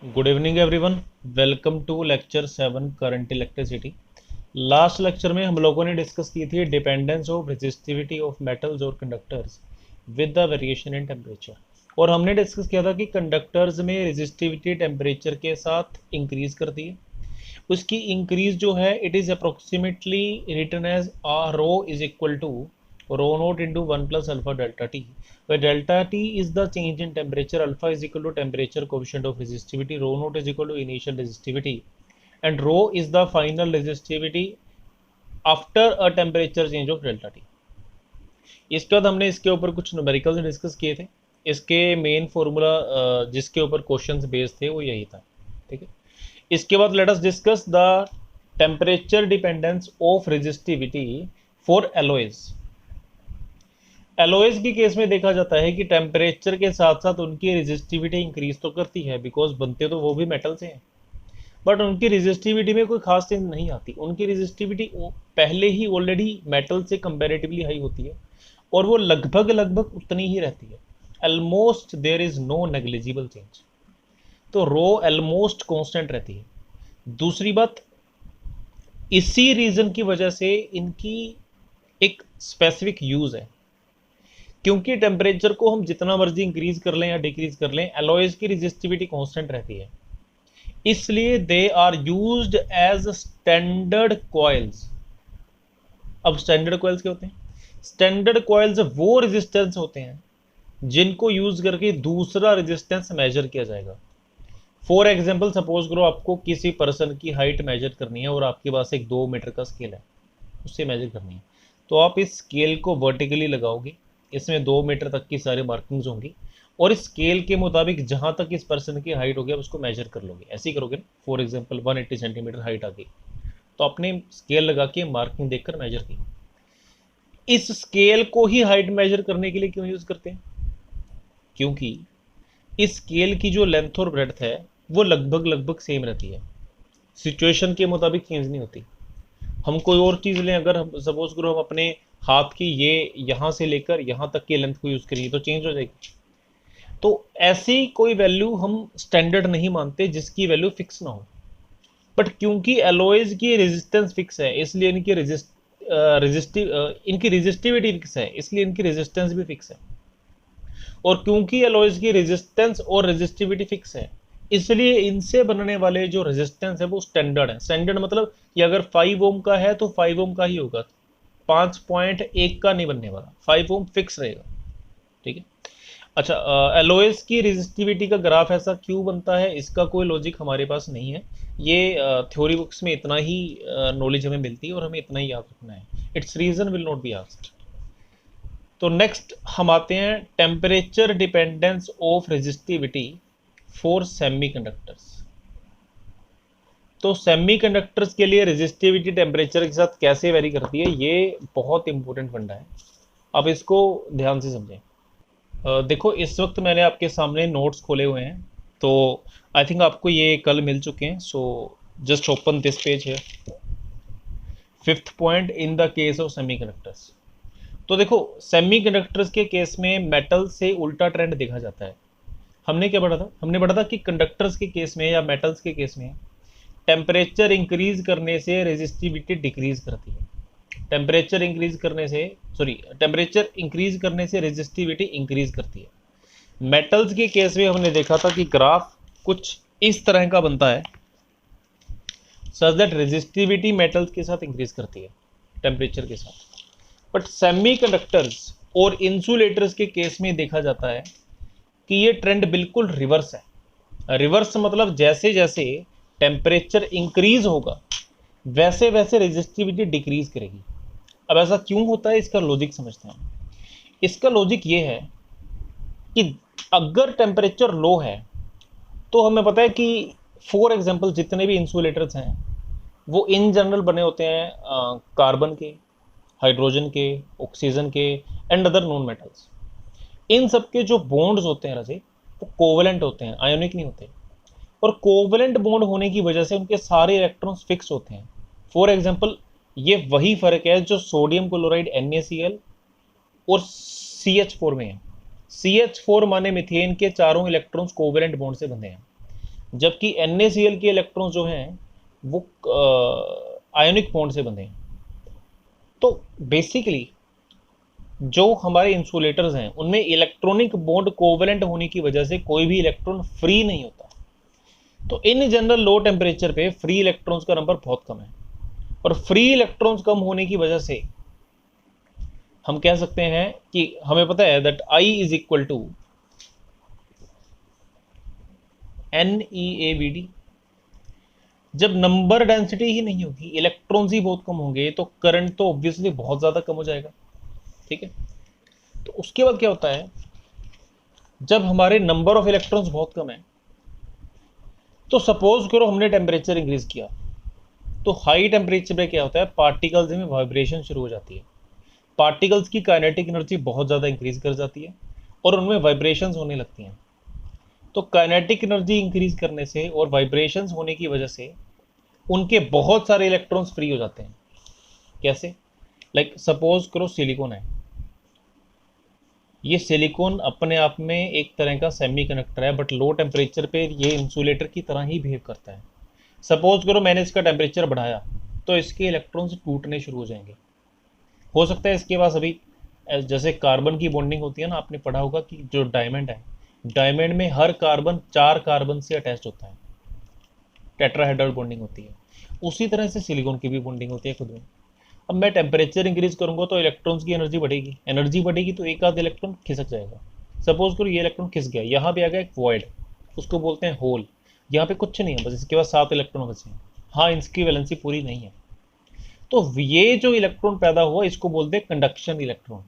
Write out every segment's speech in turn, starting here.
Good evening everyone. Welcome to lecture 7 current electricity. Last lecture में हम लोगों ने डिस्कस की थी dependence of resistivity of metals और conductors with the variation in temperature. और हमने डिस्कस किया था कि कंडक्टर्स में रेजिस्टिविटी टेम्परेचर के साथ इंक्रीज करती है। उसकी इंक्रीज जो है it is approximately written as rho is equal to rho naught into 1 + alpha delta T, where delta T is the change in temperature, alpha is equal to temperature coefficient of resistivity, rho naught is equal to initial resistivity, and rho is the final resistivity after a temperature change of delta T. इसके बाद हमने इसके ऊपर कुछ numericals discuss किए थे। इसके main formula जिसके ऊपर क्वेश्चंस बेस्ड थे वो यही था। ठीक है, इसके बाद late us discuss the temperature dependence of resistivity for alloys. Alloys के केस में देखा जाता है कि टेम्परेचर के साथ साथ उनकी रेजिस्टिविटी इंक्रीज तो करती है, बिकॉज बनते तो वो भी मेटल से हैं, बट उनकी रेजिस्टिविटी में कोई खास चेंज नहीं आती। उनकी रेजिस्टिविटी पहले ही ऑलरेडी मेटल से कंपैरेटिवली हाई होती है और वो लगभग लगभग उतनी ही रहती है। Almost there is no negligible change, तो रो ऑलमोस्ट कांस्टेंट रहती है। दूसरी बात, इसी रीजन की वजह से इनकी एक स्पेसिफिक यूज है, क्योंकि टेम्परेचर को हम जितना मर्जी इंक्रीज कर लें या डिक्रीज कर लें, एलॉयज की रेजिस्टिविटी कांस्टेंट रहती है। इसलिए they are used as standard coils. अब स्टैंडर्ड कॉइल्स क्या होते हैं? स्टैंडर्ड कॉइल्स वो रेजिस्टेंस होते हैं जिनको यूज करके दूसरा रेजिस्टेंस मेजर किया जाएगा। फॉर एग्जाम्पल, सपोज करो आपको किसी पर्सन की हाइट मेजर करनी है और आपके पास एक 2 मीटर का स्केल है, उससे मेजर करनी है, तो आप इस स्केल को वर्टिकली लगाओगे, इसमें 2 मीटर तक की सारी मार्किंग्स होंगी और इस स्केल के मुताबिक जहां तक इस पर्सन की हाइट होगी आप उसको मेजर कर लोगे। ऐसे ही करोगे ना। फॉर एग्जांपल 180 सेंटीमीटर हाइट आ गई तो आपने स्केल लगा के मार्किंग देखकर मेजर की। इस स्केल को ही हाइट मेजर करने के लिए क्यों यूज करते हैं? क्योंकि इस स्केल की जो लेंथ और ब्रेड्थ है वो लगभग लगभग सेम रहती है, सिचुएशन के मुताबिक चेंज नहीं होती। हम कोई और चीज़ लें, अगर हम सपोज करो हम अपने हाथ की ये यहाँ से लेकर यहाँ तक की लेंथ को यूज़ करेंगे तो चेंज हो जाएगी। तो ऐसी कोई वैल्यू हम स्टैंडर्ड नहीं मानते जिसकी वैल्यू फिक्स ना हो, बट क्योंकि एलॉयज की रेजिस्टेंस फिक्स है इसलिए इनकी रेजिस्टिविटी फिक्स है, इसलिए इनकी रेजिस्टेंस भी फिक्स है। और क्योंकि एलॉयज की रेजिस्टेंस और रेजिस्टिविटी फिक्स है इसलिए इनसे बनने वाले जो रेजिस्टेंस है वो स्टैंडर्ड है। स्टैंडर्ड मतलब कि अगर 5 ओम का है तो 5 ओम का ही होगा, 5.1 का नहीं बनने वाला, 5 ओम फिक्स रहेगा। ठीक है। अच्छा, एलओएस की रेजिस्टिविटी का ग्राफ ऐसा क्यों बनता है इसका कोई लॉजिक हमारे पास नहीं है। ये थ्योरी बुक्स में इतना ही नॉलेज हमें मिलती है और हमें इतना ही याद रखना है। Its reason will not be asked. तो नेक्स्ट हम आते हैं temperature dependence of resistivity for semiconductors. तो सेमीकंडक्टर्स के लिए रेजिस्टिविटी टेम्परेचर के साथ कैसे वेरी करती है, ये बहुत इंपॉर्टेंट फंडा है। अब इसको ध्यान से समझें। देखो, इस वक्त मैंने आपके सामने नोट्स खोले हुए हैं, तो आई थिंक आपको ये कल मिल चुके हैं। So just open this page है। 5th point in the case of semiconductors. तो देखो, सेमीकंडक्टर्स के केस में मेटल से उल्टा ट्रेंड देखा जाता है। हमने क्या पढ़ा था? हमने पढ़ा था कि कंडक्टर्स के केस में या मेटल्स के केस में टेम्परेचर इंक्रीज करने से रेजिस्टिविटी डिक्रीज करती है। टेम्परेचर इंक्रीज करने से रेजिस्टिविटी इंक्रीज करती है। मेटल्स के केस में हमने देखा था कि ग्राफ कुछ इस तरह का बनता है, सच दैट रेजिस्टिविटी मेटल्स के साथ इंक्रीज करती है टेम्परेचर के साथ। बट सेमीकंडक्टर्स और इंसुलेटर्स के केस में देखा जाता है कि ये ट्रेंड बिल्कुल रिवर्स है। रिवर्स मतलब जैसे जैसे टेम्परेचर इंक्रीज होगा वैसे वैसे रेजिस्टिविटी डिक्रीज करेगी। अब ऐसा क्यों होता है, इसका लॉजिक समझते हैं। इसका लॉजिक ये है कि अगर टेम्परेचर लो है तो हमें पता है कि फॉर एग्जांपल जितने भी इंसुलेटर्स हैं वो इन जनरल बने होते हैं कार्बन के, हाइड्रोजन के, ऑक्सीजन के एंड अदर नॉन मेटल्स। इन सब के जो बॉन्ड्स होते हैं राजे, वो कोवेलेंट होते हैं, आयोनिक नहीं होते। और कोवेलेंट बॉन्ड होने की वजह से उनके सारे इलेक्ट्रॉन्स फिक्स होते हैं। फॉर एग्जांपल, ये वही फर्क है जो सोडियम क्लोराइड NaCl और CH4 में है। CH4 माने मीथेन के चारों इलेक्ट्रॉन्स कोवेलेंट बॉन्ड से बंधे हैं। जबकि NaCl के इलेक्ट्रॉन जो हैं वो आयोनिक बॉन्ड से बंधे हैं। तो बेसिकली जो हमारे इंसुलेटर्स हैं उनमें इलेक्ट्रॉनिक बॉन्ड कोवेलेंट होने की वजह से कोई भी इलेक्ट्रॉन फ्री नहीं होता। तो इन जनरल लो टेम्परेचर पे फ्री इलेक्ट्रॉन्स का नंबर बहुत कम है, और फ्री इलेक्ट्रॉन्स कम होने की वजह से हम कह सकते हैं कि हमें पता है that I is equal to NeABD। जब नंबर डेंसिटी ही नहीं होगी, इलेक्ट्रॉन्स ही बहुत कम होंगे, तो करंट तो ऑब्वियसली बहुत ज़्यादा कम हो जाएगा। ठीक है, तो उसके बाद क्या होता है, जब हमारे नंबर ऑफ इलेक्ट्रॉन्स बहुत कम है, तो सपोज करो हमने टेम्परेचर इंक्रीज किया, तो हाई टेम्परेचर पे क्या होता है, पार्टिकल्स में वाइब्रेशन शुरू हो जाती है। पार्टिकल्स की काइनेटिक एनर्जी बहुत ज़्यादा इंक्रीज कर जाती है और उनमें वाइब्रेशंस होने लगती हैं। तो काइनेटिक एनर्जी इंक्रीज करने से और वाइब्रेशंस होने की वजह से उनके बहुत सारे इलेक्ट्रॉन्स फ्री हो जाते हैं। कैसे? लाइक सपोज करो सिलिकॉन है, ये सिलिकॉन अपने आप में एक तरह का सेमीकंडक्टर है, बट लो टेम्परेचर पे ये इंसुलेटर की तरह ही बिहेव करता है। सपोज करो मैंने इसका टेम्परेचर बढ़ाया, तो इसके इलेक्ट्रॉन्स टूटने शुरू हो जाएंगे। हो सकता है इसके पास अभी जैसे कार्बन की बॉन्डिंग होती है ना, आपने पढ़ा होगा कि जो डायमंड है, डायमंड में हर कार्बन 4 कार्बन से अटैच होता है, टेट्राहेड्रल बॉन्डिंग होती है। उसी तरह से सिलिकॉन की भी बॉन्डिंग होती है खुद में। अब मैं टेम्परेचर इंक्रीज करूंगा तो इलेक्ट्रॉन्स की एनर्जी बढ़ेगी, एनर्जी बढ़ेगी तो एक आध इलेक्ट्रॉन खिसक जाएगा। सपोज करो ये इलेक्ट्रॉन खिस गया, यहाँ पे आ गया एक वॉइड, उसको बोलते हैं होल। यहाँ पे कुछ नहीं है, बस इसके पास 7 इलेक्ट्रॉन बचे हैं। हाँ, इसकी वैलेंसी पूरी नहीं है, तो ये जो इलेक्ट्रॉन पैदा हुआ इसको बोलते हैं कंडक्शन इलेक्ट्रॉन।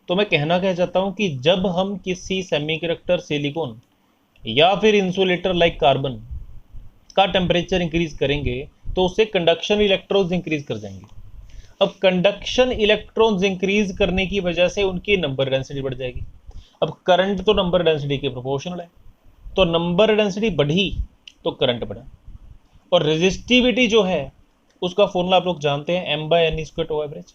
तो मैं कहना क्या चाहता हूँ कि जब हम किसी सेमीकंडक्टर सिलिकॉन या फिर इंसुलेटर लाइक कार्बन का टेम्परेचर इंक्रीज करेंगे तो उससे कंडक्शन इलेक्ट्रॉन्स इंक्रीज कर जाएंगे। अब कंडक्शन इलेक्ट्रॉन्स इंक्रीज करने की वजह से उनकी नंबर डेंसिटी बढ़ जाएगी। अब करंट तो नंबर डेंसिटी के प्रोपोर्शनल है, तो नंबर डेंसिटी बढ़ी तो करंट बढ़ा। और रेजिस्टिविटी जो है उसका फॉर्मूला आप लोग जानते हैं, M/N² टू एवरेज।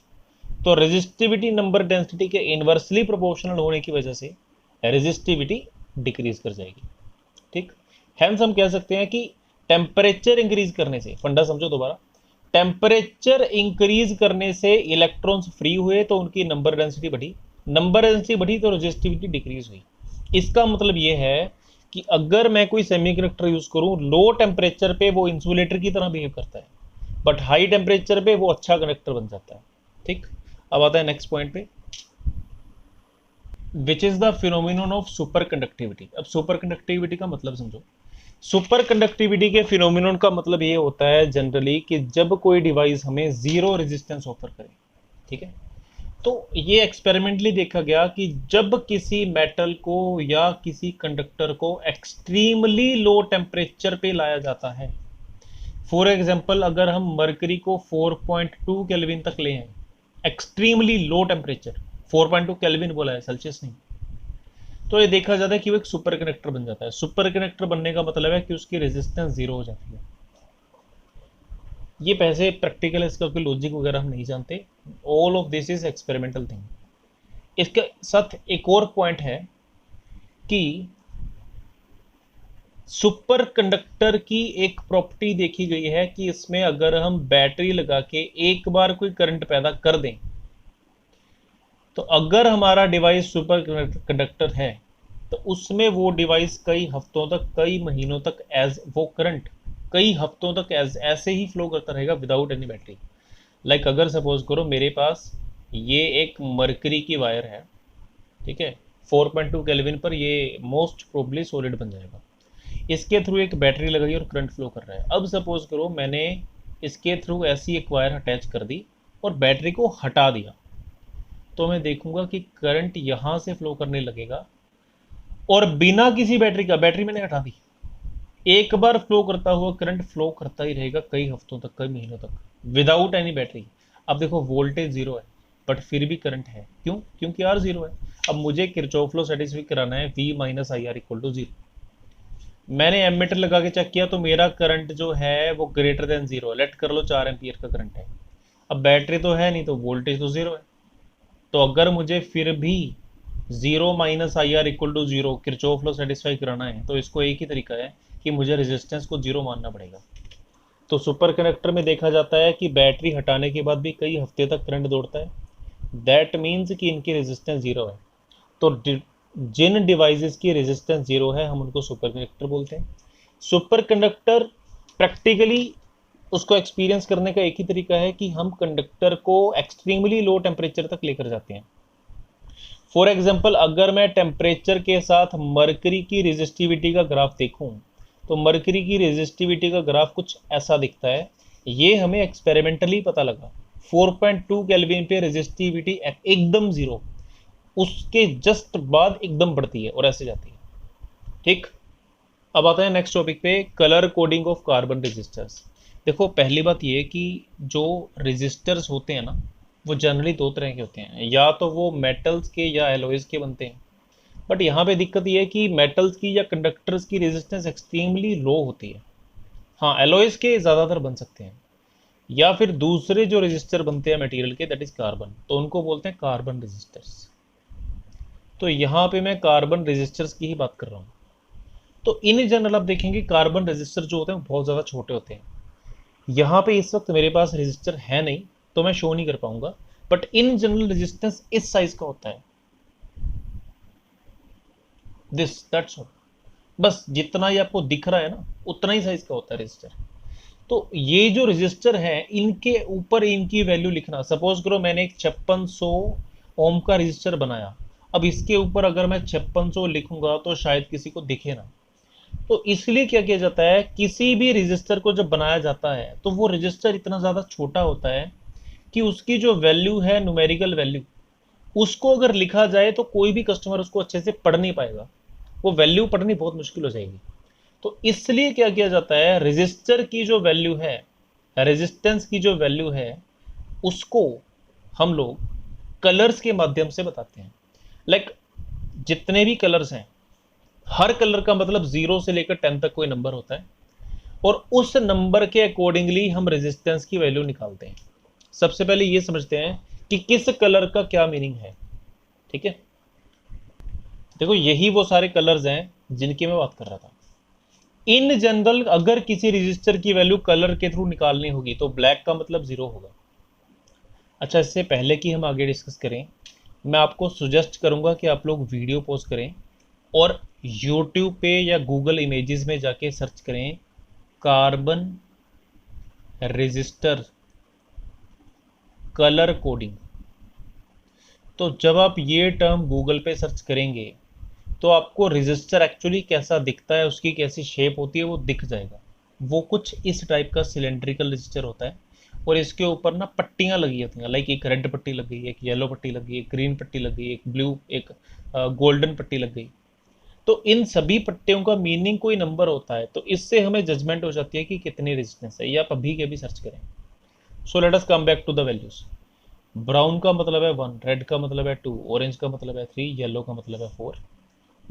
तो रेजिस्टिविटी नंबर डेंसिटी के इनवर्सली प्रोपोर्शनल होने की वजह से रेजिस्टिविटी डिक्रीज कर जाएगी। ठीक, हेंस हम कह सकते हैं कि टेम्परेचर इंक्रीज करने से, फंडा समझो दोबारा, टेम्परेचर इंक्रीज करने से इलेक्ट्रॉन्स फ्री हुए तो उनकी नंबर डेंसिटी बढ़ी, नंबर डेंसिटी बढ़ी तो रेजिस्टिविटी डिक्रीज हुई। इसका मतलब ये है कि अगर मैं कोई सेमीकंडक्टर यूज करूं, लो टेम्परेचर पे वो इंसुलेटर की तरह बिहेव करता है, बट हाई टेम्परेचर पे वो अच्छा कंडक्टर बन जाता है। ठीक, अब आता है नेक्स्ट पॉइंट पे, which is the phenomenon of super conductivity. अब सुपर कंडक्टिविटी का मतलब समझो। सुपर कंडक्टिविटी के फिनोमिनन का मतलब ये होता है जनरली कि जब कोई डिवाइस हमें जीरो रेजिस्टेंस ऑफर करे। ठीक है, तो ये एक्सपेरिमेंटली देखा गया कि जब किसी मेटल को या किसी कंडक्टर को एक्सट्रीमली लो टेम्परेचर पे लाया जाता है, फॉर एग्जांपल अगर हम मरकरी को 4.2 केल्विन तक ले आए, एक्सट्रीमली लो टेम्परेचर, 4.2 केल्विन बोला है, सेल्सियस नहीं, तो ये देखा जाता है कि वो एक सुपर कनेक्टर बन जाता है। सुपर कनेक्टर बनने का मतलब है कि उसकी रेजिस्टेंस जीरो हो जाती है। ये पैसे प्रैक्टिकल, इसका कोई लॉजिक वगैरह हम नहीं जानते, all of this is experimental thing. इसके साथ एक और पॉइंट है कि सुपर कंडक्टर की एक प्रॉपर्टी देखी गई है कि इसमें अगर हम बैटरी लगा के एक बार कोई करंट पैदा कर दें, तो अगर हमारा डिवाइस सुपर कंडक्टर है तो उसमें वो डिवाइस कई हफ्तों तक, कई महीनों तक एज वो करंट कई हफ्तों तक एज ऐसे ही फ्लो करता रहेगा विदाउट एनी बैटरी। लाइक अगर सपोज करो मेरे पास ये एक मरकरी की वायर है, ठीक है, 4.2 केल्विन पर ये मोस्ट प्रोबेबली सॉलिड बन जाएगा। इसके थ्रू एक बैटरी लगाई और करंट फ्लो कर रहा है। अब सपोज करो मैंने इसके थ्रू ऐसी एक वायर अटैच कर दी और बैटरी को हटा दिया, तो मैं देखूंगा कि करंट यहां से फ्लो करने लगेगा और बिना किसी बैटरी का, बैटरी मैंने हटा दी, एक बार फ्लो करता हुआ करंट फ्लो करता ही रहेगा कई हफ्तों तक, कई महीनों तक, विदाउट एनी बैटरी। अब देखो वोल्टेज जीरो है बट फिर भी करंट है, क्यों? क्योंकि आर जीरो है। अब मुझे किरचॉफ लॉ सेटिस्फाई कराना है, V - IR = 0। मैंने एमीटर लगा के चेक किया तो मेरा करंट जो है वो ग्रेटर देन जीरो, लेट कर लो 4 एम्पियर का करंट है। अब बैटरी तो है नहीं तो वोल्टेज तो जीरो है। तो अगर मुझे फिर भी 0 - IR = 0 किरचॉफ लॉ सेटिस्फाई कराना है तो इसको एक ही तरीका है कि मुझे रेजिस्टेंस को 0 मानना पड़ेगा। तो सुपर कंडक्टर में देखा जाता है कि बैटरी हटाने के बाद भी कई हफ्ते तक करंट दौड़ता है। दैट मीन्स कि इनकी रेजिस्टेंस 0 है। तो जिन डिवाइसेस की रेजिस्टेंस 0 है हम उनको सुपर कंडक्टर बोलते हैं। सुपर कंडक्टर प्रैक्टिकली उसको एक्सपीरियंस करने का एक ही तरीका है कि हम कंडक्टर को एक्सट्रीमली लो टेम्परेचर तक लेकर जाते हैं। फॉर एग्जाम्पल, अगर मैं टेम्परेचर के साथ मरकरी की रेजिस्टिविटी का ग्राफ देखूं तो मरकरी की रेजिस्टिविटी का ग्राफ कुछ ऐसा दिखता है। ये हमें एक्सपेरिमेंटली पता लगा। 4.2 केल्विन पे रेजिस्टिविटी एकदम 0, उसके जस्ट बाद एकदम बढ़ती है और ऐसे जाती है। ठीक, अब आता है नेक्स्ट टॉपिक पे, colour coding of carbon resistors. देखो, पहली बात ये कि जो रेजिस्टर्स होते हैं ना, वो जनरली दो तरह के होते हैं, या तो वो मेटल्स के या एलॉयज के बनते हैं। बट यहाँ पे दिक्कत ये है कि मेटल्स की या कंडक्टर्स की रेजिस्टेंस एक्सट्रीमली लो होती है। हाँ, एलॉयज के ज़्यादातर बन सकते हैं, या फिर दूसरे जो रेजिस्टर बनते हैं मटेरियल के, दैट इज कार्बन, तो उनको बोलते हैं कार्बन रेजिस्टर्स। तो यहाँ पे मैं कार्बन रेजिस्टर्स की ही बात कर रहा हूँ। तो इन जनरल आप देखेंगे कार्बन रेजिस्टर जो होते हैं बहुत ज़्यादा छोटे होते हैं। यहाँ पे इस वक्त मेरे पास रेजिस्टर है नहीं तो मैं शो नहीं कर पाऊंगा, बट इन जनरल रेजिस्टेंस इस साइज का होता है, दिस दैट्स ऑल। बस जितना ही आपको दिख रहा है ना उतना ही साइज का होता है रेजिस्टर। तो ये जो रेजिस्टर है इनके ऊपर इनकी वैल्यू लिखना, सपोज करो मैंने एक 5600 ओम का रेजिस्टर बनाया, अब इसके ऊपर अगर मैं 5600 लिखूंगा तो शायद किसी को दिखे ना। तो इसलिए क्या किया जाता है, किसी भी रजिस्टर को जब बनाया जाता है तो वो रजिस्टर इतना ज़्यादा छोटा होता है कि उसकी जो वैल्यू है, न्यूमेरिकल वैल्यू, उसको अगर लिखा जाए तो कोई भी कस्टमर उसको अच्छे से पढ़ नहीं पाएगा, वो वैल्यू पढ़नी बहुत मुश्किल हो जाएगी। तो इसलिए क्या किया जाता है, रजिस्टर की जो वैल्यू है, रेजिस्टेंस की जो वैल्यू है, उसको हम लोग कलर्स के माध्यम से बताते हैं। लाइक जितने भी कलर्स हैं, हर कलर का मतलब 0 से लेकर 10 तक कोई नंबर होता है, और उस नंबर के अकॉर्डिंगली हम रेजिस्टेंस की वैल्यू निकालते हैं। सबसे पहले ये समझते हैं कि किस कलर का क्या मीनिंग है। ठीक है, देखो यही वो सारे कलर्स हैं जिनकी मैं बात कर रहा था। इन जनरल अगर किसी रजिस्टर की वैल्यू कलर के थ्रू निकालनी होगी तो ब्लैक का मतलब 0 होगा। अच्छा, इससे पहले कि हम आगे डिस्कस करें, मैं आपको सुजेस्ट करूंगा कि आप लोग वीडियो पॉज करें और YouTube पे या गूगल इमेजेस में जाके सर्च करें कार्बन रेजिस्टर कलर कोडिंग। तो जब आप ये टर्म गूगल पे सर्च करेंगे तो आपको रेजिस्टर एक्चुअली कैसा दिखता है, उसकी कैसी शेप होती है वो दिख जाएगा। वो कुछ इस टाइप का सिलेंड्रिकल रेजिस्टर होता है और इसके ऊपर ना पट्टियां लगी होती हैं। लाइक एक रेड पट्टी लग गई, एक येलो पट्टी लग गई, एक ग्रीन पट्टी लग गई, एक ब्लू, एक गोल्डन पट्टी लग गई। तो इन सभी पट्टियों का मीनिंग कोई नंबर होता है, तो इससे हमें जजमेंट हो जाती है कि कितनी रेजिस्टेंस है। ये आप अभी के अभी सर्च करें। So let us come back to the values. Brown का मतलब है 1, रेड का मतलब है 2, ऑरेंज का मतलब है 3, येलो का मतलब है 4,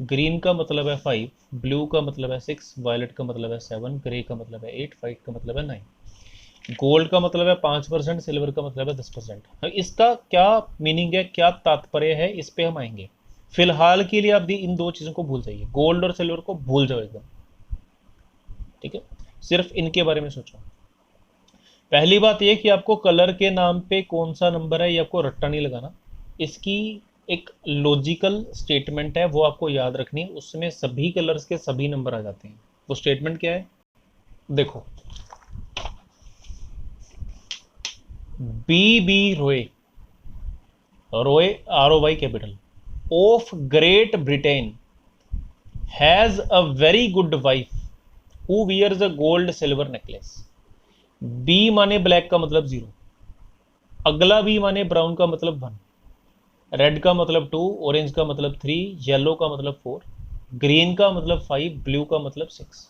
ग्रीन का मतलब है 5, ब्लू का मतलब है 6, वायलेट का मतलब है 7, ग्रे का मतलब है 8, व्हाइट का मतलब है 9, गोल्ड का मतलब है 5%, सिल्वर का मतलब है 10%। इसका क्या मीनिंग है, क्या तात्पर्य है, इस पे हम आएंगे। फिलहाल के लिए आप इन दो चीज़ों को भूल जाइए, गोल्ड और सिल्वर को भूल जाओ एकदम। ठीक है, सिर्फ इनके बारे में सोचो। पहली बात यह कि आपको कलर के नाम पे कौन सा नंबर है ये आपको रट्टा नहीं लगाना। इसकी एक लॉजिकल स्टेटमेंट है, वो आपको याद रखनी है, उसमें सभी कलर्स के सभी नंबर आ जाते हैं। वो स्टेटमेंट क्या है, देखो, B ROY, ROY ROY capital, of Great Britain has a very good wife who wears a gold silver necklace. B माने ब्लैक का मतलब 0, अगला बी माने ब्राउन का मतलब 1, रेड का मतलब 2, ऑरेंज का मतलब 3, येलो का मतलब 4, ग्रीन का मतलब 5, ब्लू का मतलब 6,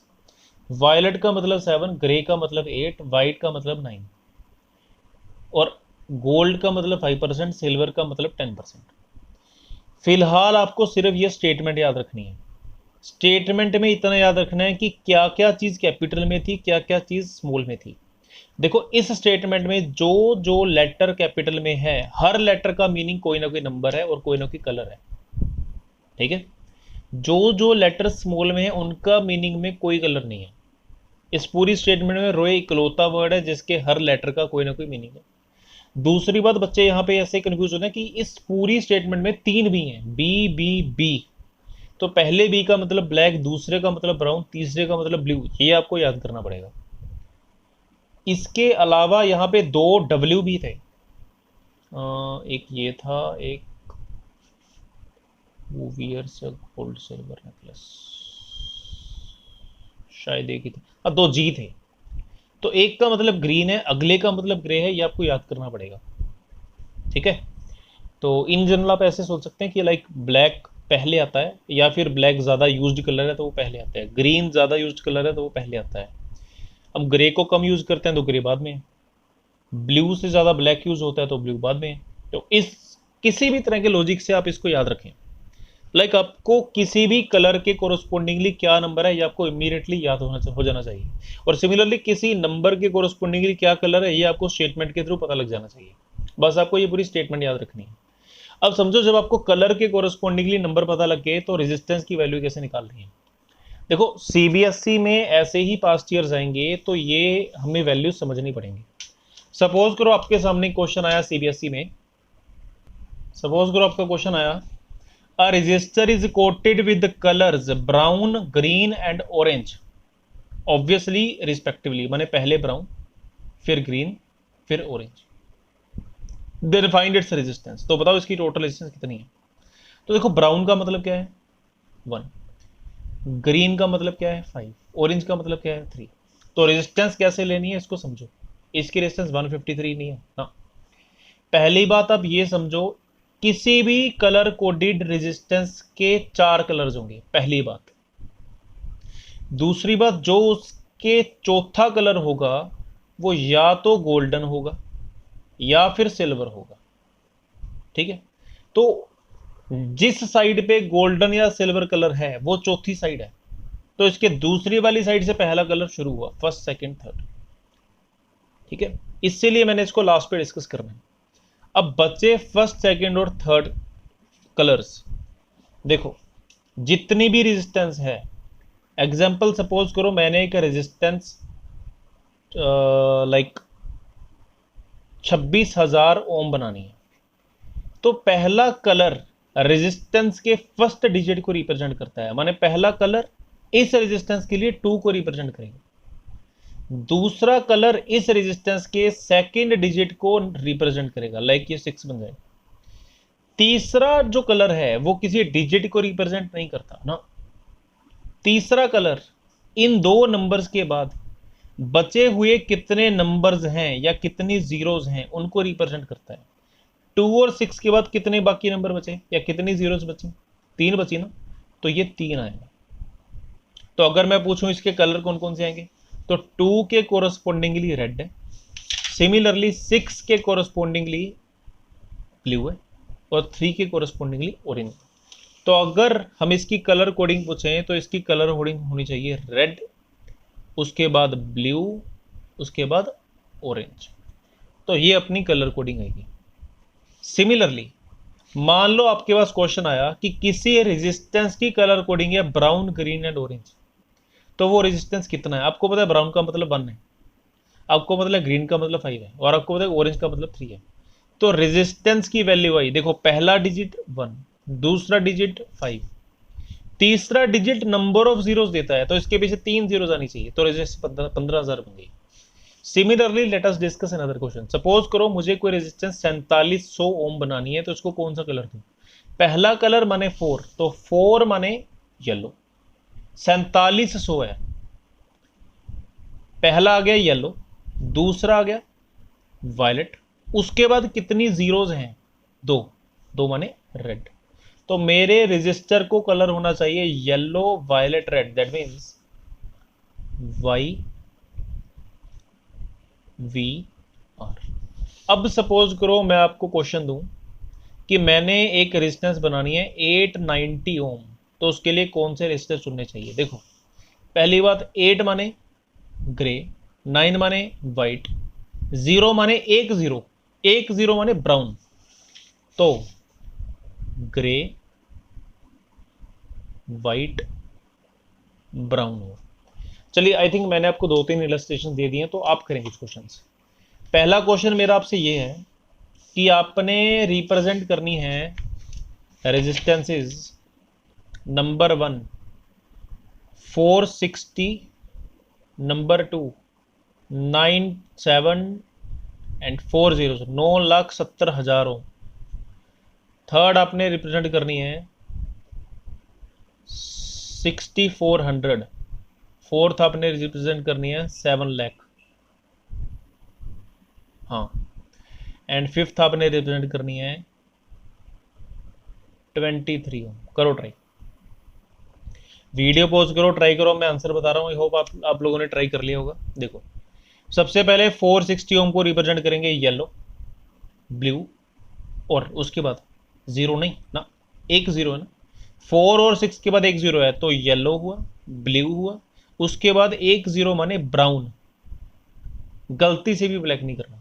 वायलेट का मतलब 7, ग्रे का मतलब 8, व्हाइट का मतलब 9, और गोल्ड का मतलब 5%, सिल्वर का मतलब 10%। फिलहाल आपको सिर्फ ये स्टेटमेंट याद रखनी है। स्टेटमेंट में इतना याद रखना है कि क्या क्या चीज़ कैपिटल में थी, क्या क्या चीज़ स्मॉल में थी। देखो, इस स्टेटमेंट में जो जो लेटर कैपिटल में है, हर लेटर का मीनिंग कोई ना कोई नंबर है और कोई ना कोई कलर है। ठीक है, जो जो लेटर स्मॉल में है उनका मीनिंग में कोई कलर नहीं है। इस पूरी स्टेटमेंट में रोए इकलौता वर्ड है जिसके हर लेटर का कोई ना कोई मीनिंग है। दूसरी बात, बच्चे यहाँ पे ऐसे कंफ्यूज होते हैं कि इस पूरी स्टेटमेंट में 3 बी हैं, बी बी बी। तो पहले बी का मतलब ब्लैक, दूसरे का मतलब ब्राउन, तीसरे का मतलब ब्लू, ये आपको याद करना पड़ेगा। इसके अलावा यहाँ पे 2 डब्ल्यू भी थे। एक ये था, एक वियर्स गोल्ड सिल्वर नेकलेस, शायद एक ही थे। 2 जी थे। तो एक का मतलब ग्रीन है, अगले का मतलब ग्रे है, ये आपको याद करना पड़ेगा। ठीक है। तो इन जनरल आप ऐसे सोच सकते हैं कि लाइक ब्लैक पहले आता है, या फिर ब्लैक ज़्यादा यूज्ड कलर है तो वो पहले आता है, ग्रीन ज़्यादा यूज्ड कलर है तो वो पहले आता है। अब ग्रे को कम यूज़ करते हैं तो ग्रे बाद में है, ब्लू से ज़्यादा ब्लैक यूज़ होता है तो ब्लू बाद में है। तो इस किसी भी तरह के लॉजिक से आप इसको याद रखें। लाइक आपको किसी भी कलर के कोरस्पोंडिंगली क्या नंबर है ये आपको इमीडिएटली याद हो जाना चाहिए, और सिमिलरली किसी नंबर के कोरस्पोंडिंगली क्या कलर है ये आपको स्टेटमेंट के थ्रू पता लग जाना चाहिए। बस आपको ये पूरी स्टेटमेंट याद रखनी है। अब समझो, जब आपको कलर के कोरस्पोंडिंगली नंबर पता लग गए तो रेजिस्टेंस की वैल्यू कैसे निकालनी है। देखो सीबीएसई में ऐसे ही पास्ट ईयर्स आएंगे तो ये हमें वैल्यू समझनी पड़ेंगी। सपोज करो आपके सामने क्वेश्चन आया सीबीएसई में, सपोज करो आपका क्वेश्चन आया, A register is coated with the colors brown, green and orange, obviously respectively, माने पहले ब्राउन फिर ग्रीन फिर orange, then find its resistance। तो बताओ इसकी टोटल रेजिस्टेंस कितनी है। तो देखो ब्राउन का मतलब क्या है 1, ग्रीन का मतलब क्या है 5, ऑरेंज का मतलब क्या है 3। तो रेजिस्टेंस कैसे लेनी है इसको समझो। इसकी रेजिस्टेंस 153 नहीं है ना। पहली बात आप ये समझो, किसी भी कलर कोडेड रेजिस्टेंस के 4 कलर्स होंगे, पहली बात। दूसरी बात, जो उसके चौथा कलर होगा वो या तो गोल्डन होगा या फिर सिल्वर होगा। ठीक है। तो जिस साइड पे गोल्डन या सिल्वर कलर है वो चौथी साइड है, तो इसके दूसरी वाली साइड से पहला कलर शुरू हुआ, फर्स्ट सेकंड थर्ड। ठीक है, इसीलिए मैंने इसको लास्ट पे डिस्कस करना है। अब बचे फर्स्ट सेकंड और थर्ड कलर्स। देखो जितनी भी रेजिस्टेंस है, एग्जांपल सपोज करो मैंने एक रेजिस्टेंस लाइक 26,000 ओम बनानी है, तो पहला कलर रेजिस्टेंस के फर्स्ट डिजिट को रिप्रेजेंट करता है, माने पहला कलर इस रेजिस्टेंस के लिए 2 को रिप्रेजेंट करेगा, दूसरा कलर इस रेजिस्टेंस के सेकंड डिजिट को रिप्रेजेंट करेगा, लाइक ये 6 बन जाएगा। तीसरा जो कलर है वो किसी डिजिट को रिप्रेजेंट नहीं करता ना। तीसरा कलर इन 2 नंबर्स के बाद बचे हुए कितने नंबर्स हैं या कितनी जीरोज हैं उनको रिप्रेजेंट करता है। 2 और 6 के बाद कितने बाकी नंबर बचे या कितनी जीरोज बची, 3 बची ना, तो ये 3 आएगा। तो अगर मैं पूछूं इसके कलर कौन कौन से आएंगे, तो 2 के कोरस्पोंडिंगली रेड है, सिमिलरली 6 के कोरस्पोंडिंगली ब्लू है, और 3 के कोरस्पोंडिंगली ऑरेंज। तो अगर हम इसकी कलर कोडिंग पूछें तो इसकी कलर कोडिंग होनी चाहिए रेड, उसके बाद ब्लू, उसके बाद ऑरेंज। तो ये अपनी कलर कोडिंग आएगी। सिमिलरली मान लो आपके पास क्वेश्चन आया कि किसी रेजिस्टेंस की कलर कोडिंग है ब्राउन, ग्रीन एंड ऑरेंज, तो वो रेजिस्टेंस कितना है। आपको पता है ब्राउन का मतलब 1 है, आपको पता है ग्रीन का मतलब 5 है, और आपको पता है ऑरेंज का मतलब 3 है। तो रेजिस्टेंस की वैल्यू आई, देखो पहला डिजिट 1, दूसरा डिजिट 5, तीसरा डिजिट नंबर ऑफ जीरोस देता है, तो इसके पीछे 3 जीरोस आनी चाहिए, तो रेजिस्टेंस 15,000 बन गई। Similarly late us discuss another question. Suppose करो मुझे कोई रेजिस्टेंस 4700 ओम बनानी है, तो इसको कौन सा कलर दूं। पहला कलर माने 4, तो 4 माने येलो, 4700 है, पहला आ गया येलो, दूसरा आ गया वायलेट, उसके बाद कितनी जीरोज हैं 2, 2 माने रेड। तो मेरे रजिस्टर को कलर होना चाहिए yellow, violet, red, that means Y V R. अब सपोज करो मैं आपको क्वेश्चन दूं कि मैंने एक रेजिस्टेंस बनानी है 890 ओम, तो उसके लिए कौन से रेजिस्टर चुनने चाहिए। देखो पहली बात, 8 माने ग्रे, 9 माने वाइट, 0 माने 1 0 माने ब्राउन। तो ग्रे, वाइट, ब्राउन हो। चलिए, आई थिंक मैंने आपको 2-3 इलस्ट्रेशन दे दिए हैं, तो आप करें कुछ क्वेश्चंस। पहला क्वेश्चन मेरा आपसे ये है कि आपने रिप्रेजेंट करनी है resistances number 1 460, number 2 97 and 40, 9,70,000। Third आपने रिप्रेजेंट करनी है 6,400। फोर्थ आपने रिप्रेजेंट करनी है 7 लाख। हाँ, एंड फिफ्थ आपने रिप्रेजेंट करनी है 23 ओम। करो ट्राई, वीडियो पॉज करो, ट्राई करो, मैं आंसर बता रहा हूँ। आई होप आप लोगों ने ट्राई कर लिया होगा। देखो, सबसे पहले 460 ओम को रिप्रेजेंट करेंगे येलो, ब्लू, और उसके बाद जीरो नहीं ना, एक जीरो है ना, 4 और 6 के बाद एक जीरो है, तो येलो हुआ, ब्लू हुआ, उसके बाद एक जीरो माने ब्राउन, गलती से भी ब्लैक नहीं करना।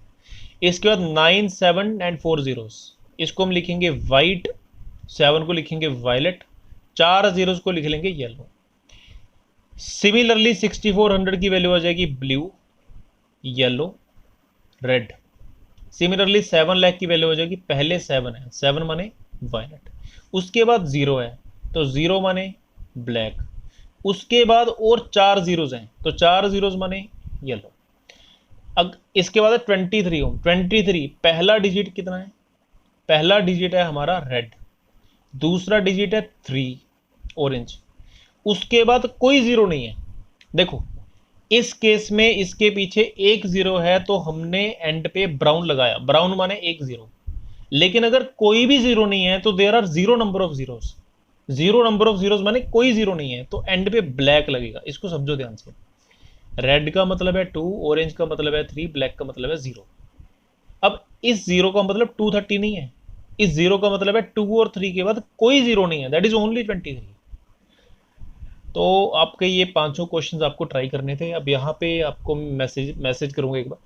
इसके बाद 9, 7 एंड 4 जीरोस, इसको हम लिखेंगे वाइट, 7 को लिखेंगे वायलेट, 4 जीरोस को लिख लेंगे येलो। सिमिलरली 6400 की वैल्यू आ जाएगी blue, yellow, red. Similarly 7 lakh की वैल्यू हो जाएगी, पहले 7 है, 7 माने वायलेट, उसके बाद जीरो है तो जीरो माने ब्लैक, उसके बाद और 4 जीरोज हैं तो 4 जीरोज माने येलो। अब इसके बाद है 23 ओम। 23 पहला डिजिट कितना है? पहला डिजिट है हमारा रेड, दूसरा डिजिट है 3 ऑरेंज, उसके बाद कोई जीरो नहीं है। देखो, इस केस में इसके पीछे एक जीरो है तो हमने एंड पे ब्राउन लगाया, ब्राउन माने एक जीरो। लेकिन अगर कोई भी जीरो नहीं है तो there are zero number of zeros, zero number of zeros माने कोई जीरो नहीं है, तो एंड पे ब्लैक लगेगा। इसको समझो ध्यान से, रेड का मतलब है 2, ऑरेंज का मतलब है 3, ब्लैक का मतलब है 0। अब इस जीरो का मतलब 230 नहीं है, इस जीरो का मतलब है 2 और 3 के बाद कोई जीरो नहीं है, दैट इज ओनली 23। तो आपके ये पांचों क्वेश्चंस आपको ट्राई करने थे। अब यहाँ पे आपको मैसेज करूंगा एक बार,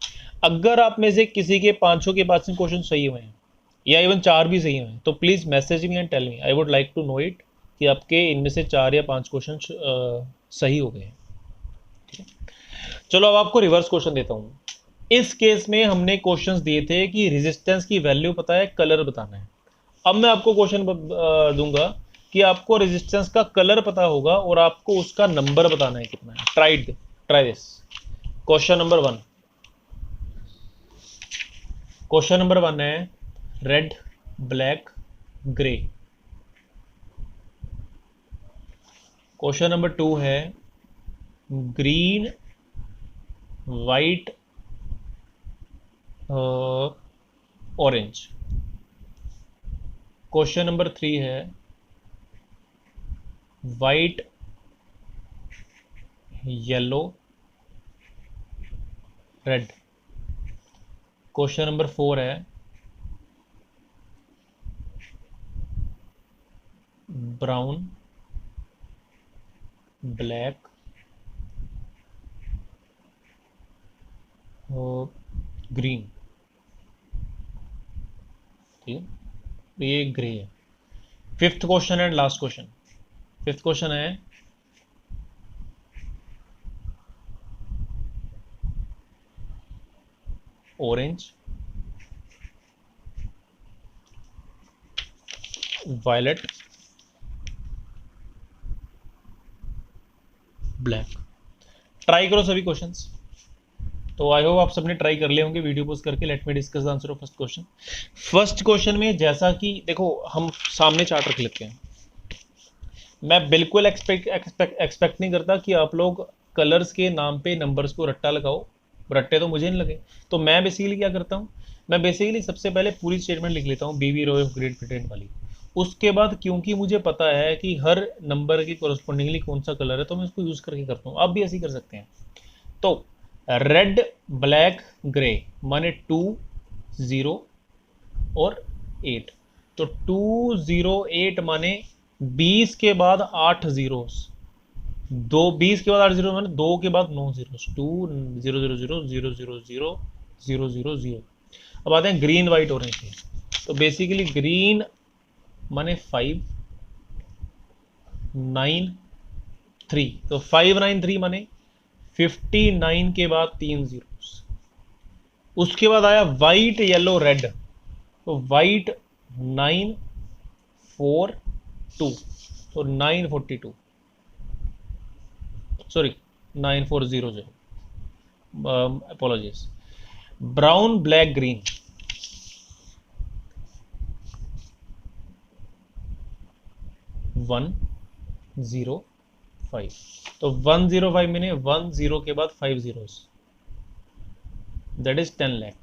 अगर आप में से किसी के पांचों के पांच क्वेश्चन सही हुए हैं या इवन 4 भी सही हुए हैं तो please message me and tell me, I would like to know it कि आपके इनमें से 4 या 5 क्वेश्चन सही हो गए हैं। ठीक है, चलो अब आपको रिवर्स क्वेश्चन देता हूँ। इस केस में हमने क्वेश्चंस दिए थे कि रेजिस्टेंस की वैल्यू पता है, कलर बताना है। अब मैं आपको क्वेश्चन दूंगा कि आपको रेजिस्टेंस का कलर पता होगा और आपको उसका नंबर बताना है कितना है। Try this. Question number 1, question number 1 है red, black, grey. Question number 2 है green, white, orange. Question number 3 है white, yellow, red. Question number 4 है ब्राउन, ब्लैक, और ग्रीन। ठीक है, तो ये ग्रे है। Fifth question and last question. Fifth question है ऑरेंज, वायलेट, ब्लैक। ट्राई करो सभी क्वेश्चंस। तो आई होप आप सबने ट्राई कर लिए होंगे। वीडियो पोस्ट करके let me discuss the answer of first question. First question में जैसा कि देखो, हम सामने चार्ट रख लेते हैं। मैं बिल्कुल एक्सपेक्ट नहीं करता कि आप लोग कलर्स के नाम पे नंबर्स को रट्टा लगाओ, रट्टे तो मुझे नहीं लगे। तो मैं बेसिकली क्या करता हूँ, मैं बेसिकली सबसे पहले पूरी स्टेटमेंट लिख लेता हूँ बीवी रॉय ऑफ ग्रेट ब्रिटेन वाली। उसके बाद क्योंकि मुझे पता है कि हर नंबर की कोरस्पॉन्डिंगली कौन सा कलर है तो मैं उसको यूज़ करके करता हूँ। आप भी ऐसे ही कर सकते हैं। तो रेड, ब्लैक, ग्रे माने 2, 0 और 8। तो 2, 0, 8 माने 20 के बाद 8 जीरोस, 20 के बाद 8 जीरो माने 2 के बाद 9 जीरोस, 2, 0, 0, 0, 0, 0, 0, 0, 0, 0। अब आते हैं ग्रीन, वाइट, ऑरेंज के। तो बेसिकली ग्रीन माने 5, 593, तो 593 माने 59 के बाद 3 जीरोस। उसके बाद आया वाइट येलो रेड, तो वाइट 942, तो 942, sorry 9400, apologies. Brown black green 105, तो 105 मैंने 10 के बाद 5 zeros, that is 10 lakh.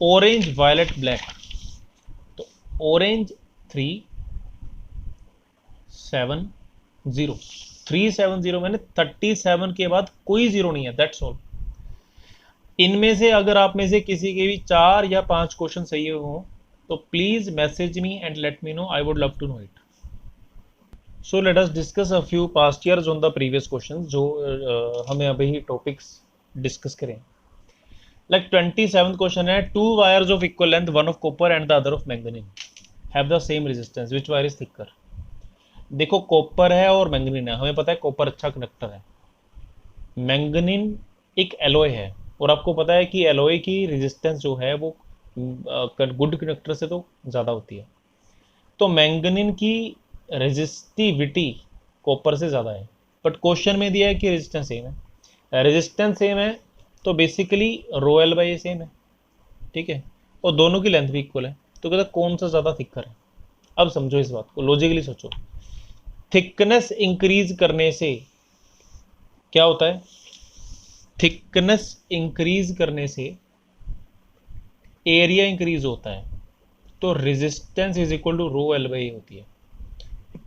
Orange violet black, तो ऑरेंज 370 मैंने 37 के बाद कोई जीरो नहीं है, दैट्स ऑल। इनमें से अगर आप में से किसी के भी 4 या 5 क्वेश्चन सही हो तो please message me and let me know, I would love to know it. So let us discuss a few past years on the previous question, जो हमें अभी टॉपिक्स डिस्कस करें। लाइक 27th क्वेश्चन है, 2 wires of equal length, one of copper and the other of manganese have the same resistance, which wire is thicker. देखो copper है और manganin है, हमें पता है कॉपर अच्छा कंडक्टर है, मैंगनीन एक एलॉय है, और आपको पता है कि एलॉय की रेजिस्टेंस जो है वो गुड कंडक्टर से तो ज़्यादा होती है। तो मैंगनीन की रेजिस्टिविटी कॉपर से ज़्यादा है, बट क्वेश्चन में दिया है कि रेजिस्टेंस सेम है। रेजिस्टेंस सेम है तो basically row L by same है, ठीक है, और दोनों की लेंथ भी इक्वल है, तो कहता कौन सा ज़्यादा थिकर है। अब समझो इस बात को, लॉजिकली सोचो। थिकनेस इंक्रीज करने से क्या होता है, थिकनेस इंक्रीज करने से एरिया इंक्रीज होता है, तो resistance is equal to rho L by होती है।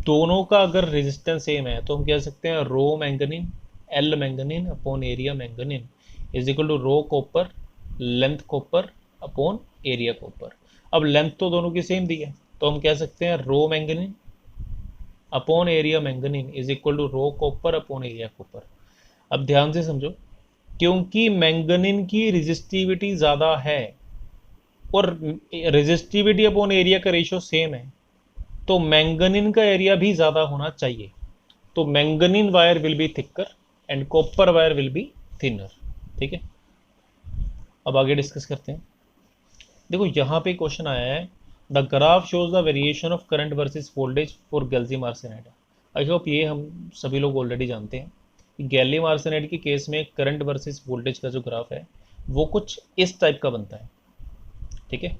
दोनों का अगर रेजिस्टेंस सेम है तो हम कह सकते हैं rho manganin L manganin upon area manganin is equal to rho copper length copper upon area copper. अब लेंथ तो दोनों की सेम दी है, तो हम कह सकते हैं rho manganin upon area manganin is equal to rho copper upon area copper. अब ध्यान से समझो, क्योंकि मैंगनीन की रेजिस्टिविटी ज़्यादा है और रेजिस्टिविटी अपॉन एरिया का रेशियो सेम है, तो मैंगनीन का एरिया भी ज़्यादा होना चाहिए, तो manganin wire will be thicker and copper wire will be thinner, ठीक है। अब आगे डिस्कस करते हैं। देखो यहाँ पे क्वेश्चन आया है, the graph shows the variation of current versus voltage for gallium arsenide. I hope ये हम सभी लोग ऑलरेडी जानते हैं कि गैलियम आर्सेनाइड के केस में करंट वर्सेस वोल्टेज का जो ग्राफ है वो कुछ इस टाइप का बनता है, ठीक है।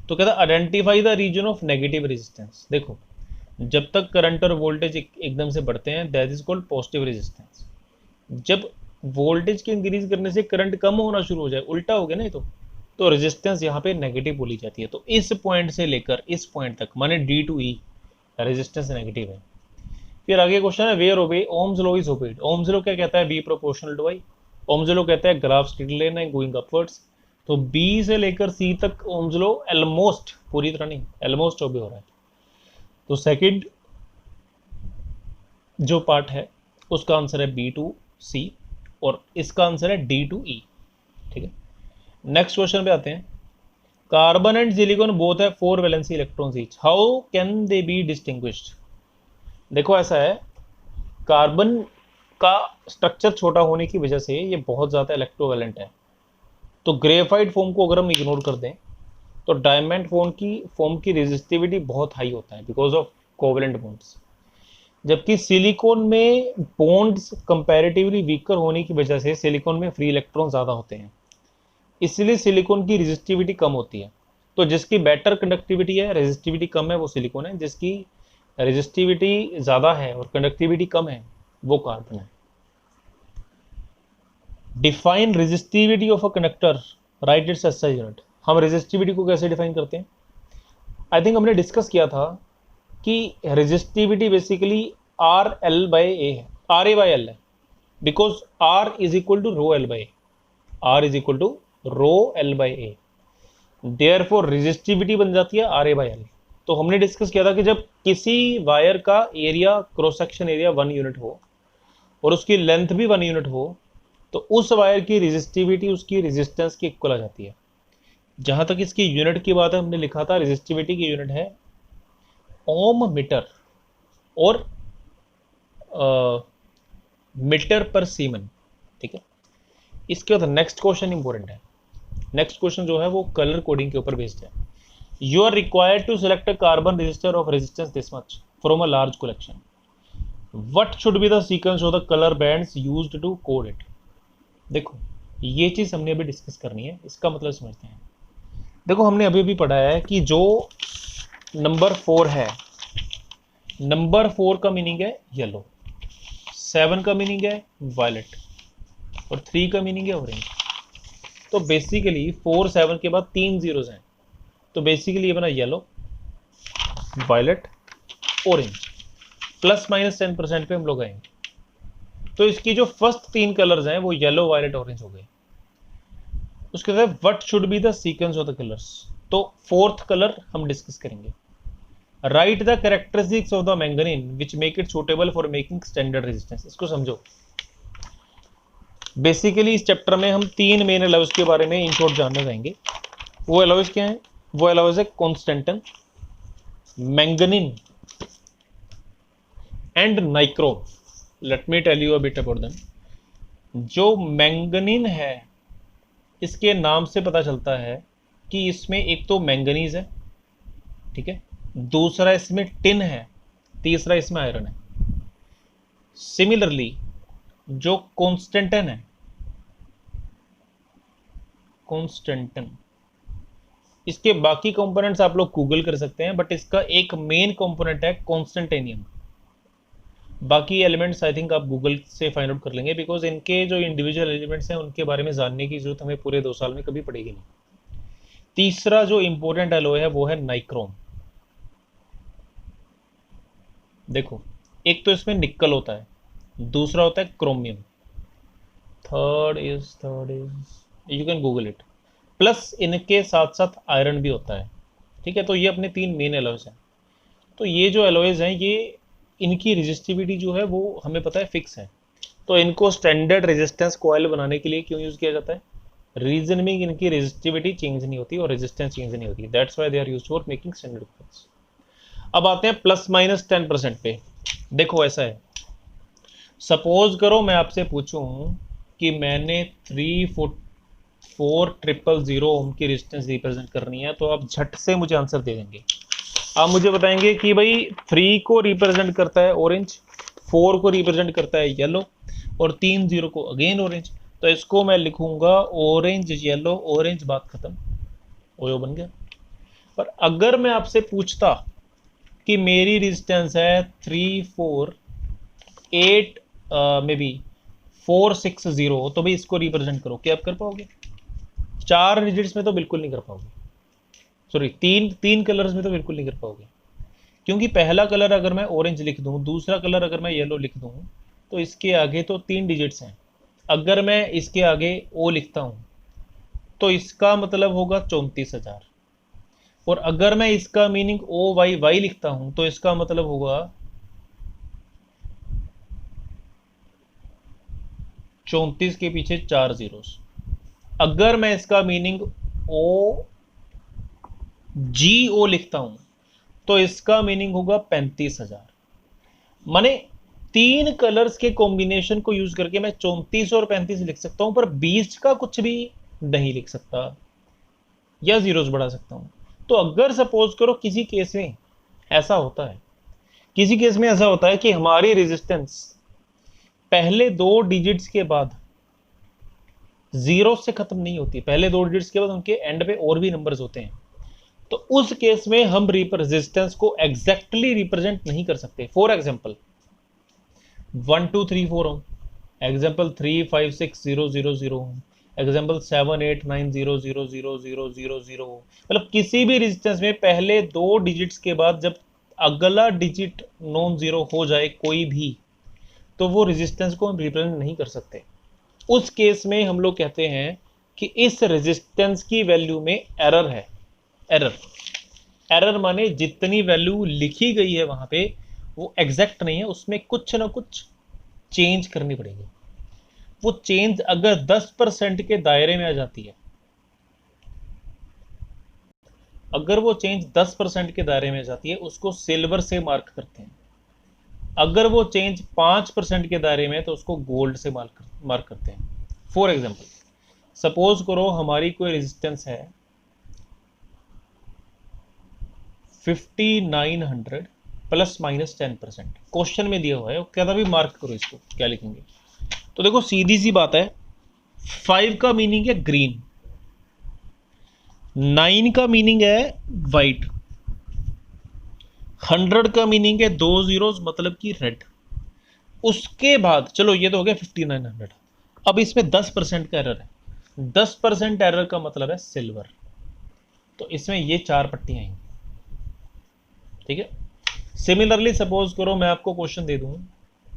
तो कहता है identify the reason of negative resistance. देखो जब तक करंट और वोल्टेज एकदम से बढ़ते हैं that is called positive resistance. जब वोल्टेज के इंक्रीज करने से करंट कम होना शुरू हो जाए, उल्टा हो गया ना, तो रेजिस्टेंस यहाँ पे नेगेटिव बोली जाती है। तो इस पॉइंट से लेकर इस पॉइंट तक माने D to E resistance negative है। फिर आगे क्वेश्चन है where obey Ohm's law is obeyed. Ohm's law क्या कहता है, B proportional to I. Ohm's law कहता है ग्राफ स्ट्रेट लाइन है गोइंग अपवर्ड्स, तो बी से लेकर सी तक ओम्स लॉ ऑलमोस्ट, पूरी तरह नहीं, ऑलमोस्ट ओबे हो रहा है। तो सेकंड जो पार्ट है उसका आंसर है बी टू सी और इसका आंसर है डी टू ई, ठीक है। नेक्स्ट क्वेश्चन पे आते हैं, कार्बन एंड सिलिकॉन बोथ है 4 valency electrons each, how can they be distinguished. देखो ऐसा है, कार्बन का स्ट्रक्चर छोटा होने की वजह से ये बहुत ज़्यादा इलेक्ट्रोवैलेंट है, तो ग्रेफाइट फॉर्म को अगर हम इग्नोर कर दें तो डायमंड फॉर्म की रेजिस्टिविटी बहुत हाई होता है बिकॉज ऑफ कोवलेंट बॉन्ड्स, जबकि सिलिकॉन में बॉन्ड्स कंपैरेटिवली वीकर होने की वजह से सिलिकॉन में फ्री इलेक्ट्रॉन ज़्यादा होते हैं, इसलिए सिलिकॉन की रेजिस्टिविटी कम होती है। तो जिसकी बेटर कंडक्टिविटी है, रेजिस्टिविटी कम है, वो सिलिकॉन है, जिसकी रेजिस्टिविटी ज़्यादा है और कंडक्टिविटी कम है वो कार्बन है। Define resistivity of a conductor, right it's SI unit. हम रेजिस्टिविटी को कैसे डिफाइन करते हैं, आई थिंक हमने डिस्कस किया था कि resistivity basically R L by A है, आर ए बाई एल है, because R is equal to rho L by, R is equal to rho L by A, therefore resistivity बन जाती है R A by L. तो हमने discuss किया था कि जब किसी वायर का area, cross section area 1 unit हो और उसकी लेंथ भी 1 यूनिट हो तो उस वायर की रेजिस्टिविटी उसकी रेजिस्टेंस की इक्वल आ जाती है। जहां तक इसकी यूनिट की बात है, हमने लिखा था रेजिस्टिविटी की यूनिट है ओम मीटर, और मीटर पर सीमन। ठीक है, इसके बाद नेक्स्ट क्वेश्चन इंपॉर्टेंट है। नेक्स्ट क्वेश्चन जो है वो कलर कोडिंग के ऊपर बेस्ड है। You are required to select a carbon resistor of resistance this much from a large collection. What should be the sequence of the colour bands used to code it. देखो, ये चीज हमने अभी discuss करनी है, इसका मतलब समझते हैं। देखो, हमने अभी भी पढ़ा है कि जो नंबर 4 है, नंबर 4 का मीनिंग है येलो, 7 का मीनिंग है वायलेट और 3 का मीनिंग है ऑरेंज। तो बेसिकली 4 7 के बाद 3 जीरोस हैं, तो बेसिकली ये बना yellow, violet, orange. Plus minus 10% पे हम लोग आएंगे। तो इसकी जो फर्स्ट 3 कलर्स हैं वो येलो, वायलेट, ऑरेंज हो गए। उसके बाद what should be the sequence of the colours, तो फोर्थ कलर हम डिस्कस करेंगे। Right the characteristics of the manganin which make it suitable for making standard resistance. इसको समझो। बेसिकली इस चैप्टर में हम 3 मेन एलॉयज के बारे में इन शॉर्ट जानना चाहेंगे। वो एलॉयज क्या है? वो एलॉयज है constantan, manganin and nichrome. Let me tell you a bit about them. जो मैंगनीन है, इसके नाम से पता चलता है कि इसमें एक तो मैंगनीज है, ठीक है, दूसरा इसमें टिन है, तीसरा इसमें आयरन है। सिमिलरली जो कॉन्स्टेंटन है, कॉन्स्टेंटन, इसके बाकी कंपोनेंट्स आप लोग गूगल कर सकते हैं, बट इसका एक मेन कंपोनेंट है कॉन्स्टेंटेनियम। बाकी एलिमेंट्स आई थिंक आप गूगल से फाइंड आउट कर लेंगे, बिकॉज इनके जो इंडिविजुअल एलिमेंट्स हैं उनके बारे में जानने की जरूरत हमें पूरे 2 साल में कभी पड़ेगी नहीं। तीसरा जो इंपॉर्टेंट एलॉय है वो है नाइक्रोम। देखो, एक तो इसमें निकल होता है, दूसरा होता है chromium, third is you can Google it. Plus इनके साथ साथ आयरन भी होता है। ठीक है, तो ये अपने 3 मेन एलॉयज हैं। तो ये जो एलॉयज हैं, ये इनकी रेजिस्टिविटी जो है वो हमें पता है फिक्स है। तो इनको स्टैंडर्ड रेजिस्टेंस कॉइल बनाने के लिए क्यों यूज किया जाता है? रीजन में इनकी रेजिस्टिविटी चेंज नहीं होती और रेजिस्टेंस चेंज नहीं होती, that's why they are used for making standard coils. अब आते हैं प्लस माइनस 10% पे। देखो ऐसा है, सपोज करो मैं आपसे पूछूं कि मैंने 34000 ओम की रेजिस्टेंस रिप्रेजेंट करनी है, तो आप झट से मुझे आंसर दे देंगे। आप मुझे बताएंगे कि भाई 3 को रिप्रेजेंट करता है ऑरेंज, 4 को रिप्रेजेंट करता है येलो और 3 0 को अगेन ऑरेंज। तो इसको मैं लिखूंगा ऑरेंज येलो ऑरेंज, बात खत्म, ओयो बन गया। पर अगर मैं आपसे पूछता कि मेरी रेजिस्टेंस है 348 मे बी 460, तो भाई इसको रिप्रेजेंट करो, क्या आप कर पाओगे? 4 डिजिट्स में तो बिल्कुल नहीं कर पाओगे, सॉरी तीन कलर्स में तो बिल्कुल नहीं कर पाओगे। क्योंकि पहला कलर अगर मैं ऑरेंज लिख दूं, दूसरा कलर अगर मैं येलो लिख दूं, तो इसके आगे तो 3 डिजिट्स हैं। अगर मैं इसके आगे ओ लिखता हूं तो इसका मतलब होगा 34,000। और अगर मैं इसका मीनिंग ओ वाई वाई लिखता हूं तो इसका मतलब होगा 34 के पीछे 4 जीरोस। अगर मैं इसका मीनिंग ओ जी ओ लिखता हूं तो इसका मीनिंग होगा 35,000। माने 3 कलर्स के कॉम्बिनेशन को यूज करके मैं 34 और 35 लिख सकता हूं, पर बीच का कुछ भी नहीं लिख सकता या जीरोस बढ़ा सकता हूं। तो अगर सपोज करो किसी केस में ऐसा होता है, किसी केस में ऐसा होता है कि हमारी रेजिस्टेंस पहले 2 डिजिट्स के बाद जीरो से खत्म नहीं होती, पहले 2 डिजिट्स के बाद उनके एंड पे और भी नंबर्स होते हैं, तो उस केस में हम रेजिस्टेंस को एग्जैक्टली रिप्रेजेंट नहीं कर सकते। For example 1 2 3 4 ohm, example 3 5 6 0 0 0 ohm, example 7 8 9 0 0 0 0 0 0। मतलब किसी भी रेजिस्टेंस में पहले 2 डिजिट्स के बाद जब अगला डिजिट नॉन जीरो हो जाए कोई भी, तो वो रेजिस्टेंस को हम रिप्रेजेंट नहीं कर सकते। उस केस में हम लोग कहते हैं कि इस रेजिस्टेंस की वैल्यू में एरर है। एरर, एरर माने जितनी वैल्यू लिखी गई है वहां पे वो एग्जैक्ट नहीं है, उसमें कुछ ना कुछ चेंज करनी पड़ेगी। वो चेंज अगर 10% के दायरे में आ जाती है, अगर वो चेंज 10% के दायरे में आ जाती है, उसको सिल्वर से मार्क करते हैं। अगर वो चेंज 5% के दायरे में है तो उसको गोल्ड से मार्क करते हैं। फॉर एग्जाम्पल, सपोज करो हमारी कोई रेजिस्टेंस है 5900 प्लस माइनस 10%, क्वेश्चन में दिया हुआ है, कहता भी मार्क करो इसको, क्या लिखेंगे? तो देखो सीधी सी बात है, 5 का मीनिंग है ग्रीन, 9 का मीनिंग है वाइट, 100 का मीनिंग है 2 जीरोस मतलब कि रेड। उसके बाद चलो ये तो हो गया 5900। अब इसमें 10% का एरर है, 10% एरर का मतलब है सिल्वर, तो इसमें ये 4 पट्टियां आएंगी। ठीक है। सिमिलरली सपोज करो मैं आपको क्वेश्चन दे दूं,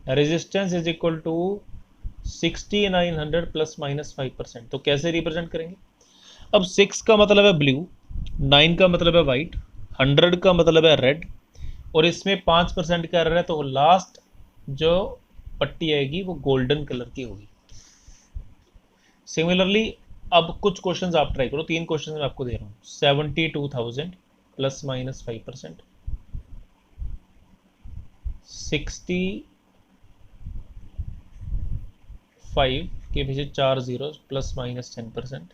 resistance is equal to 6900 plus minus 5%, तो कैसे रिप्रेजेंट करेंगे? अब 6 का मतलब है ब्लू, 9 का मतलब है वाइट, 100 का मतलब है रेड, और इसमें 5% का एरर है, तो लास्ट जो पट्टी आएगी वो गोल्डन कलर की होगी। सिमिलरली अब कुछ क्वेश्चंस आप ट्राई करो, 3 क्वेश्चन मैं आपको दे रहा हूँ। 72,000 प्लस माइनस 5%, 65 के पीछे 4 zero plus minus 10%,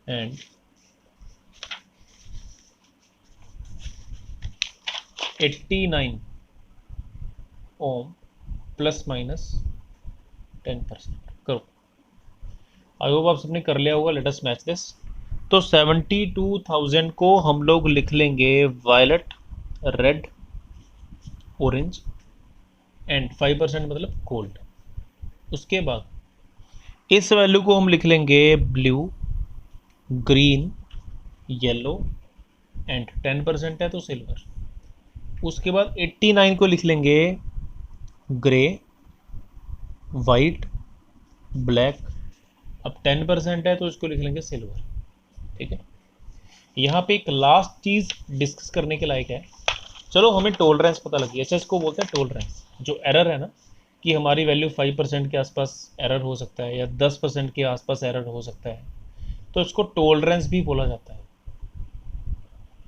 and 89 ohm plus minus 10%। करो, आई होप आप सबने कर लिया होगा। Let us match this. तो 72,000 को हम लोग लिख लेंगे वायलेट, रेड, ऑरेंज एंड 5% मतलब गोल्ड। उसके बाद इस वैल्यू को हम लिख लेंगे ब्लू, ग्रीन, येलो एंड 10% है तो सिल्वर। उसके बाद 89 को लिख लेंगे ग्रे, वाइट, ब्लैक, अब 10% है तो इसको लिख लेंगे सिल्वर। ठीक है। यहाँ पे एक लास्ट चीज़ डिस्कस करने के लायक है। चलो हमें टॉलरेंस पता लगी, अच्छा इसको बोलते हैं टॉलरेंस। जो एरर है ना कि हमारी वैल्यू 5% के आसपास एरर हो सकता है या 10% के आसपास एरर हो सकता है, तो इसको टॉलरेंस भी बोला जाता है,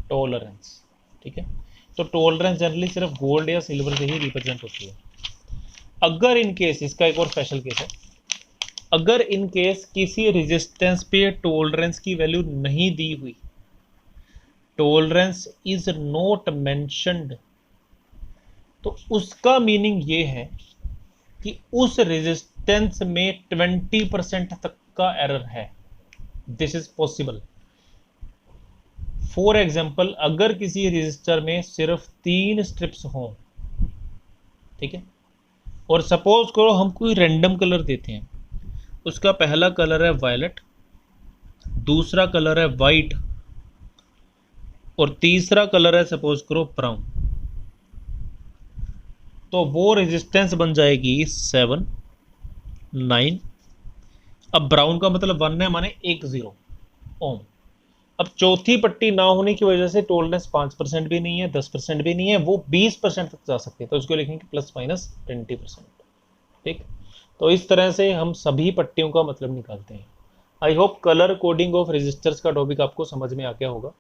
टॉलरेंस। ठीक है। तो टॉलरेंस जनरली सिर्फ गोल्ड या सिल्वर से ही रिप्रेजेंट होती है। अगर इन केस, इसका एक और स्पेशल केस है, अगर इन केस किसी रेजिस्टेंस पे टॉलरेंस की वैल्यू नहीं दी हुई, टॉलरेंस इज नॉट मेंशन्ड, तो उसका मीनिंग ये है कि उस रेजिस्टेंस में 20% तक का एरर है। This is possible. For example, अगर किसी रजिस्टर में सिर्फ 3 स्ट्रिप्स हों, ठीक है, और सपोज करो हम कोई रैंडम कलर देते हैं, उसका पहला कलर है वायलेट, दूसरा कलर है वाइट और तीसरा कलर है सपोज करो ब्राउन, तो वो रेजिस्टेंस बन जाएगी 7, 9। अब ब्राउन का मतलब 1 है, माने 10 ओम। अब चौथी पट्टी ना होने की वजह से टॉलरेंस 5% भी नहीं है, 10% भी नहीं है, वो 20% तक जा सकती है, तो उसको लिखेंगे प्लस माइनस 20%। ठीक। तो इस तरह से हम सभी पट्टियों का मतलब निकालते हैं। I hope colour coding of resistors का टॉपिक आपको समझ में आ गया होगा।